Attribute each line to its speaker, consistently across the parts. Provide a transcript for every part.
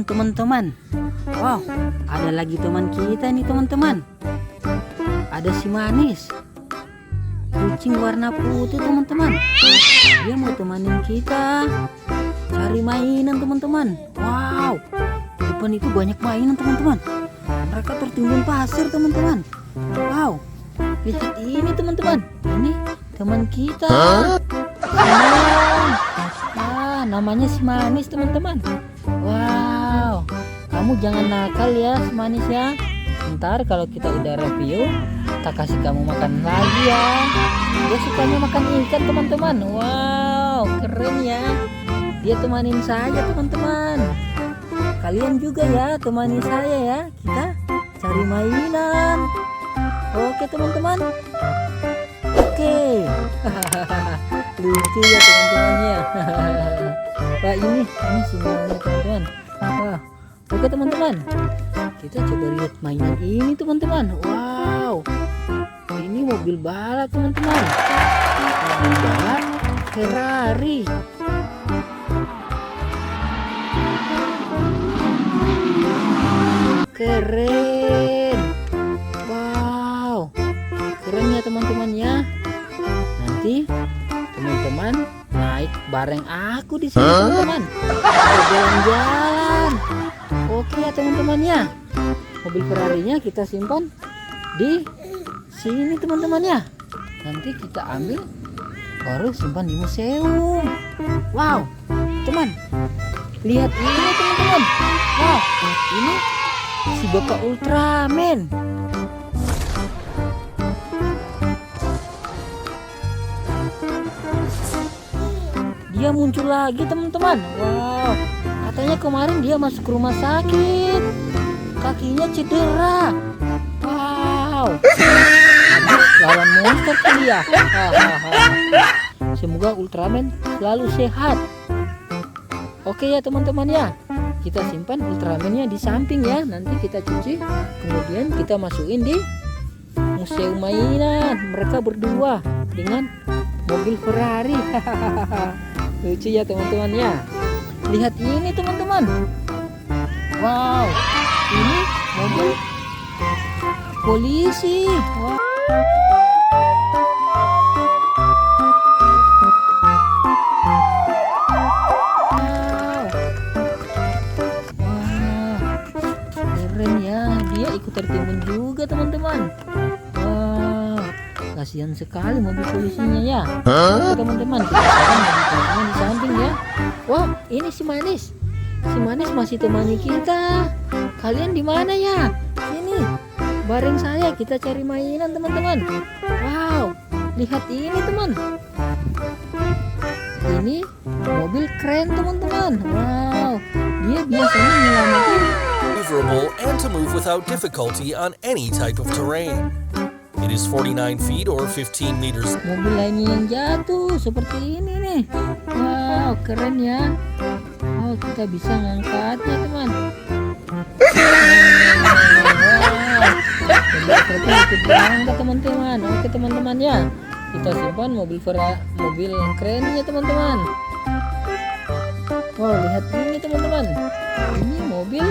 Speaker 1: Teman-teman, teman-teman. Wow, ada lagi teman kita nih teman-teman. Ada si Manis. Kucing warna putih teman-teman. Dia mau temanin kita cari mainan teman-teman. Wow, di depan itu banyak mainan teman-teman. Mereka tertimbun pasir teman-teman. Wow, lihat ini teman-teman. Ini teman kita. Namanya si Manis teman-teman. Wow, kamu jangan nakal ya si Manis ya. Ntar kalau kita udah review, kita kasih kamu makan lagi ya. Dia sukanya makan ikan teman-teman. Wow, keren ya. Dia temanin saya teman-teman. Kalian juga ya temani saya ya. Kita cari mainan. Oke teman-teman. Oke. Lucu ya teman-temannya. Wah ini semuanya teman-teman. Wah, oke teman-teman. Kita coba lihat mainan ini teman-teman. Wow, ini mobil balap teman-teman. Mobil balap Ferrari. Keren. Wow, keren ya teman-teman ya. Nanti teman-teman naik bareng aku di sini teman-teman. Jalan-jalan. Oke ya teman-teman ya. Mobil Ferrarinya kita simpan di sini teman-teman ya. Nanti kita ambil baru simpan di museum. Wow, teman, lihat ini teman-teman. Wow, ini si Bapak Ultraman. Dia muncul lagi teman-teman. Wow, katanya kemarin dia masuk rumah sakit, kakinya cedera. Wow, habis lawan monster kan dia. Semoga Ultraman selalu sehat. Oke ya teman-teman ya, kita simpan Ultramannya di samping ya. Nanti kita cuci, kemudian kita masukin di museum mainan. Mereka berdua dengan mobil Ferrari. Lucu ya teman-teman ya. Lihat ini teman-teman. Wow, ini mobil polisi. Wow. Keren ya. Dia ikut tertimbun juga teman-teman. Wow, kasihan sekali mobil polisinya ya. Oke teman-teman, kita pasang mobil polisinya di samping ya. Wow, ini si Manis. Si Manis masih temani kita. Kalian di mana ya? Sini, bareng saya kita cari mainan teman-teman. Wow, lihat ini teman. Ini mobil keren teman-teman. Wow, dia biasanya menyelamatin
Speaker 2: maneuverable and to move without difficulty on any type of terrain. It is 49 feet or 15 meters.
Speaker 1: Mobil lainnya yang jatuh seperti ini nih. Wow, keren ya. Oh, kita bisa ngangkatnya teman. Wow, ikut berangkat teman-teman. Oke teman-teman ya, kita simpan mobil kerennya teman-teman. Wow, lihat ini teman-teman. Ini mobil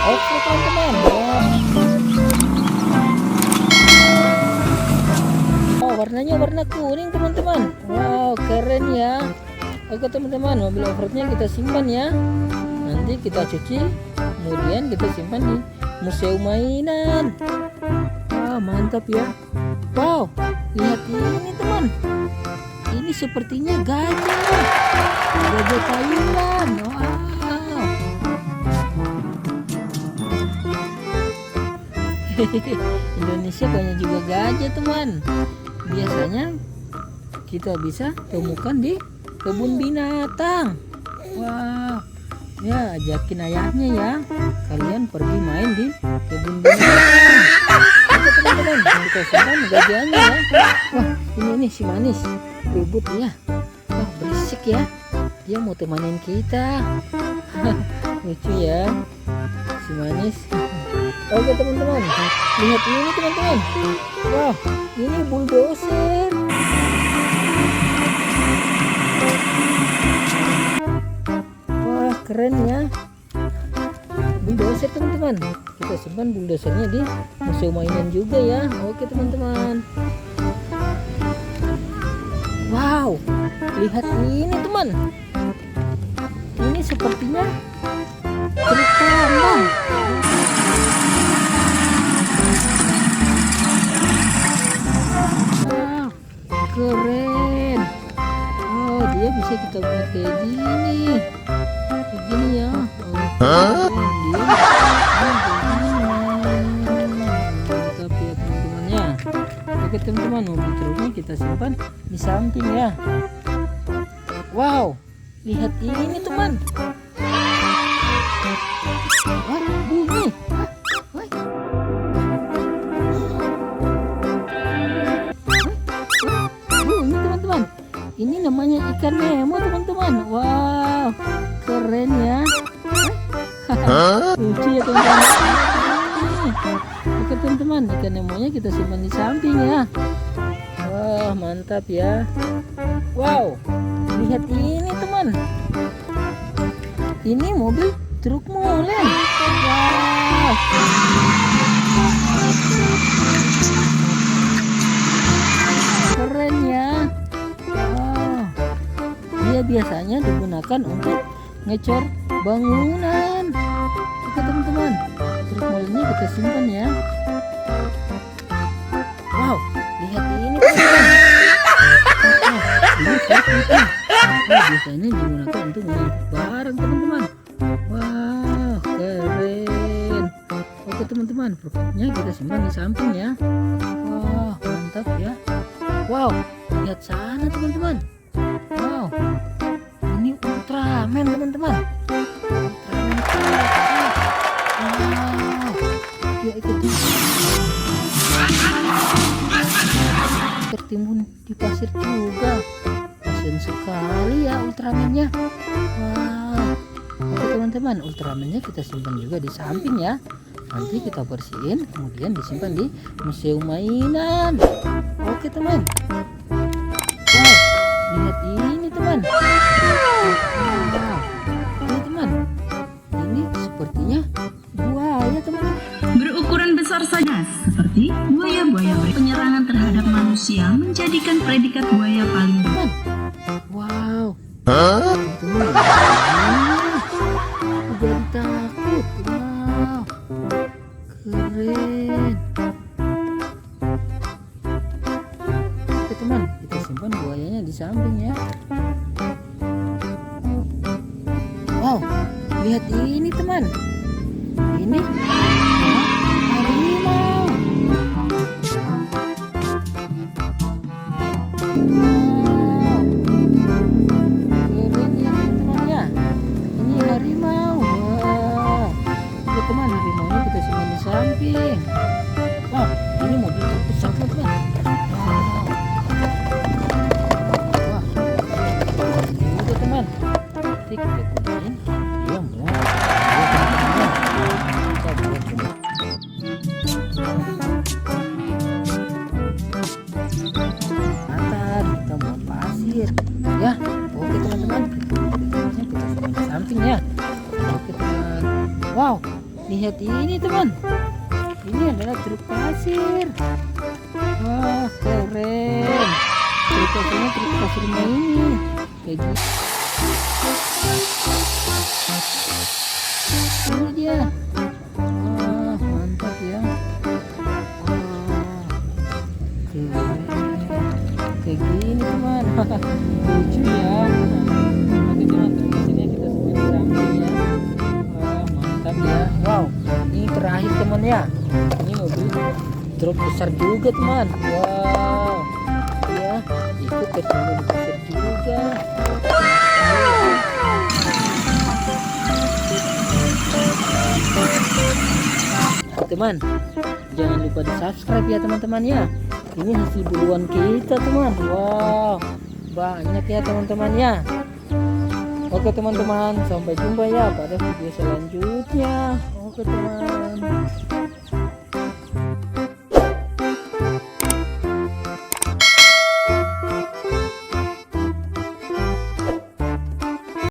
Speaker 1: oke teman-teman. Wow, warnanya warna kuning teman-teman. Wow, keren ya. Oke teman-teman, mobil off-roadnya kita simpan ya. Nanti kita cuci, kemudian kita simpan di museum mainan. Wah, mantap ya. Wow, lihat ini teman. Ini sepertinya gajah. Gajah Thailand. Wow. Indonesia banyak juga gajah teman. Biasanya kita bisa temukan di kebun binatang. Wah, ya ajakin ayahnya ya. Kalian pergi main di kebun binatang. Oke teman-teman, kita simpan gajahnya ya. Wah, ini si Manis ribut ya. Wah, berisik ya. Dia mau temanin kita. Lucu ya si Manis. Oke teman-teman, lihat ini teman-teman. Wah, ini bulldozer. keren ya. Bulldozer teman-teman, kita simpan bulldozernya di museum mainan juga ya. Oke teman-teman. Wow, lihat ini teman, ini sepertinya truk tambang. Wow, keren. Oh, dia bisa kita buat kayak gini ya. Oh, dia mantap ya teman-teman ya. Oke teman-teman, mobil truknya kita simpan di samping ya. Wow, lihat ini teman. Wah, bunyi. Wah. Bunyi teman-teman. Ini namanya ikan Nemo teman-teman. Wow, keren ya. Lucu ya teman-teman. Oke teman-teman, ikan Nemonya kita simpan di samping ya. Wah, mantap ya. Wow, lihat ini teman. Ini mobil truk molen. Wow. Keren ya. Wow. Dia biasanya digunakan untuk ngecor bangunan. Oke teman-teman, truk molennya kita simpan ya. Wow, lihat ini teman-teman. Ini truk itu. Biasanya digunakan untuk mengangkut barang teman-teman. Wow, keren. Oke teman-teman, truknya kita simpan di samping ya. Wah, mantap ya. Wow, lihat sana teman-teman. Wow, ini Ultraman teman-teman. Ultraman. Wow, dia ikut tertimbun di pasir juga. Kasian sekali ya Ultramannya. Wow. Oke teman-teman, Ultramannya kita simpan juga di samping ya. Nanti kita bersihin, kemudian disimpan di museum mainan. Oke teman. Wow, lihat ini teman. Wow, ini teman. Ini sepertinya buaya teman.
Speaker 3: Berukuran besar saja, seperti buaya-buaya. Penyerangan terhadap manusia menjadikan predikat buaya paling
Speaker 1: Teman. Wow. Teman. Jadi takut. Wow. Keren. Oke teman, kita simpan buayanya di samping ya. Wow, lihat ini teman. Ini harimau. Wow, keren ya teman-teman ya. Ini harimau. Wow. Oke teman, harimaunya kita simpan di samping. Wow, ini mobil terbesar teman-teman. Wow. Wah, itu teman. Nanti kita gunain dia mau. Kita buat coba. Atar, kita mau pasir. Ya, oke teman-teman. Kita simpan di samping ya. Oke teman. Wow, lihat ini teman. Ini adalah truk pasir. Wah, keren. Truk pasirnya truk pasir ini. Kayak gitu. Ini dia. Wah, mantap ya. Wah, keren. Kayak gini teman. Lucu ya. Oke teman, truk pasirnya kita simpan di samping ya. Wah, mantap ya. Wow, ini terakhir teman ya. Ini mobil truk besar juga teman. Wow, ya ikut teknologi besar juga. Teman, jangan lupa di subscribe ya teman-teman ya. Ini hasil buruan kita teman. Wow, banyak ya teman-teman ya. Oke teman-teman, sampai jumpa ya pada video selanjutnya. Oke teman.